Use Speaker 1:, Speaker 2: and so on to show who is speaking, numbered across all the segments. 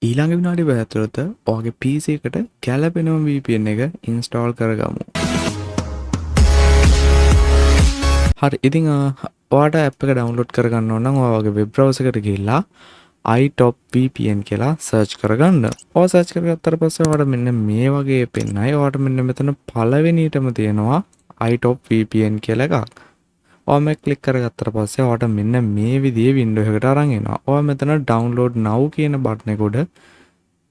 Speaker 1: ඊළඟ විනාඩි 5 ඇතුළත ඔයාගේ PC එකට ගැළපෙනම VPN එක ඉන්ස්ටෝල් කරගමු. හරි ඉතින් ඔයාට ඇප් එක ඩවුන්ලෝඩ් කරගන්න ඕන නම් ඔයාගේ වෙබ් බ්‍රවුසර් එකට ගිහිල්ලා iTop VPN කියලා සර්ච් කරගන්න. ඔයා සර්ච් කරගත්තට පස්සේ ඔයාට මෙන්න මේ වගේ පෙන්නයි. ඔයාට මෙන්න මෙතන පළවෙනියටම තියෙනවා iTop VPN කියලා එකක්. ඔයා මේක ක්ලික් කරගත්තට පස්සේ ඔයාට මෙන්න මේ විදිහේ වින්ඩෝ එකකට අරන් එනවා. ඔයා මෙතන download now කියන බටන් එක උඩ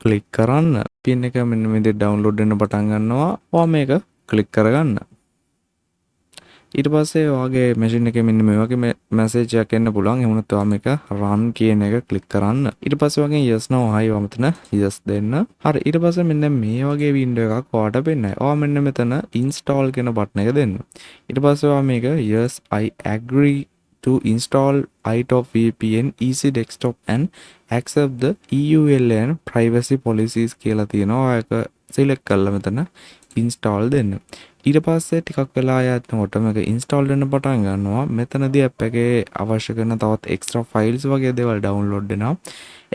Speaker 1: ක්ලික් කරන්න. VPN එක මෙන්න මේ විදිහට download වෙන්න පටන් ගන්නවා. ඔයා මේක ක්ලික් කරගන්න. ඊට පස්සේ ඔයාගේ මැෂින් එකේ මෙන්න මේ වගේ මැසේජ් එකක් එන්න පුළුවන්. එහෙම නැත්නම් ඔයා මේක run කියන එක ක්ලික් කරන්න. ඊට පස්සේ ඔයාගෙන් yes no hi ඔයා මෙතන yes දෙන්න. හරි ඊට පස්සේ මෙන්න මේ වගේ වින්ඩෝ එකක් ඔයාට පෙන්නයි. ඔයා මෙන්න මෙතන install කියන බටන් එක දෙන්න. ඊට පස්සේ ඔයා මේක yes I agree to install iTop VPN easy desktop and accept the EULAN privacy policies කියලා තියෙනවා. ඔයා ඒක select කරලා මෙතන install දෙන්න. ඊට පස්සේ ටිකක් වෙලා යනකොට මේක install වෙන්න පටන් ගන්නවා. මෙතනදී app එකේ අවශ්‍ය කරන තවත් extra files වගේ දේවල් download වෙනවා.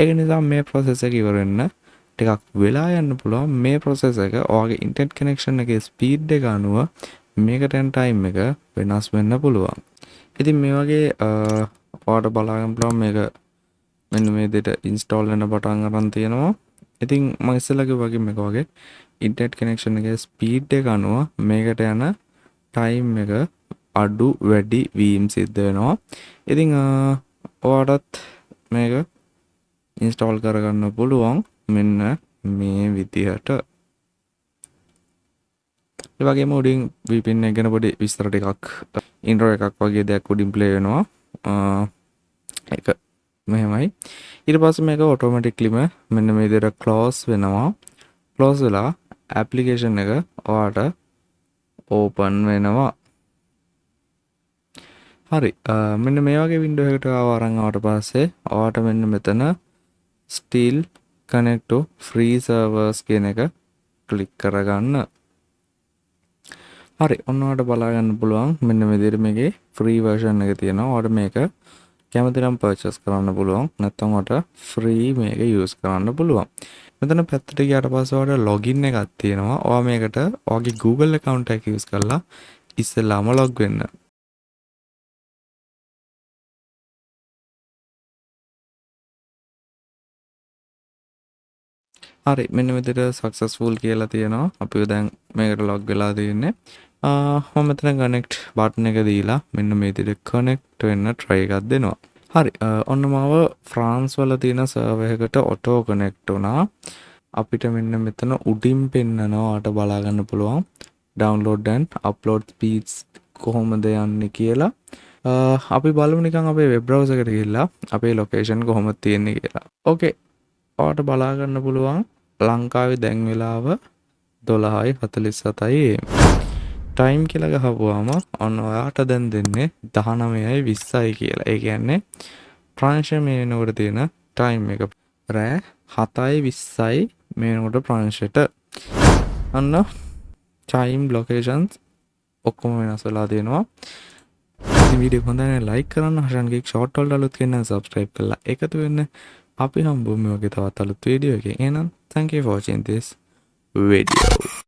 Speaker 1: ඒක නිසා මේ process එක ඉවර වෙන්න ටිකක් වෙලා යන්න පුළුවන්. මේ process එක ඔයාගේ internet connection එකේ speed එක අනුව මේකට යන time එක වෙනස් වෙන්න පුළුවන්. ඉතින් මේ වගේ ඔයාට බලා ගන්න පුළුවන් මේක මෙන්න මේ විදිහට install වෙන්න පටන් ගන්න තියෙනවා. ඉතින් මම ඉස්සෙල්ලා කිව්වා වගේ මේක වගේ internet connection එකේ speed එක අනුව මේකට යන time එක අඩු වැඩි වීම සිද්ධ වෙනවා. ඉතින් ඔයාලටත් මේක install කරගන්න පුළුවන් මෙන්න මේ විදිහට. ඒ වගේම උඩින් VPN එක ගැන පොඩි විස්තර ටිකක් intro එකක් වගේ දෙයක් උඩින් play වෙනවා. ඒක මෙහෙමයි. ඊට පස්සේ මේක automatically මෙන්න මේ විදිහට close වෙනවා. close වෙලා application එක ඔයාට open වෙනවා. හරි මෙන්න මේ වගේ window එකකට ආවරන් ආවට පස්සේ ඔයාට මෙන්න මෙතන still connect to free servers කියන එක click කරගන්න. හරි ඔන්න ඔයාට බලා ගන්න පුළුවන් මෙන්න මේ විදිහට මේකේ free version එක තියෙනවා. ඔයාට මේක කැමති නම් purchase කරන්න පුළුවන්. නැත්නම් ඔයාට free මේක use කරන්න පුළුවන්. මෙතන පැත්තට ගියාට පස්සේ ඔයාලට login එකක් තියෙනවා. ඔයා මේකට ඔයාගේ Google account එක use කරලා ඉස්සෙල්ලාම log වෙන්න. හරි මෙන්න මෙතන successful කියලා තියෙනවා. අපි දැන් මේකට log වෙලා තියෙන්නේ. මම මෙතන connect button එක දීලා මෙන්න මේ විදිහට connect වෙන්න try එකක් දෙනවා. හරි ඔන්න මාව ෆ්‍රාන්ස් වල තියෙන සර්වර් එකට auto connect වුණා. අපිට මෙන්න මෙතන උඩින් පෙන්නනවා ඔයාලට බලා ගන්න පුළුවන් download and upload speeds කොහොමද යන්නේ කියලා. අපි බලමු නිකන් අපේ web browser එකට ගිහිල්ලා අපේ location කොහොමද තියෙන්නේ කියලා. ඕකේ ඔයාලට බලා ගන්න පුළුවන් ලංකාවේ දැන් වෙලාව 12:47 time කියලා ගහපුවාම ඔන්න ඔයාට දැන් දෙන්නේ 19:20 කියලා. ඒ කියන්නේ ප්‍රංශ මේ වෙනකොට තියෙන time එක රෑ 7:20 මේ වෙනකොට ප්‍රංශයට අන්න time locations ඔක්කොම වෙනස් වෙලා තියෙනවා. ඉතින් වීඩියෝ හොඳ නම් like කරන්න, හෂන්ගේ short වලට අලුත් කෙනා subscribe කරලා එකතු වෙන්න. අපි හම්බුමු මේ වගේ තවත් අලුත් වීඩියෝ එකකින්. එහෙනම් thank you for watching this video.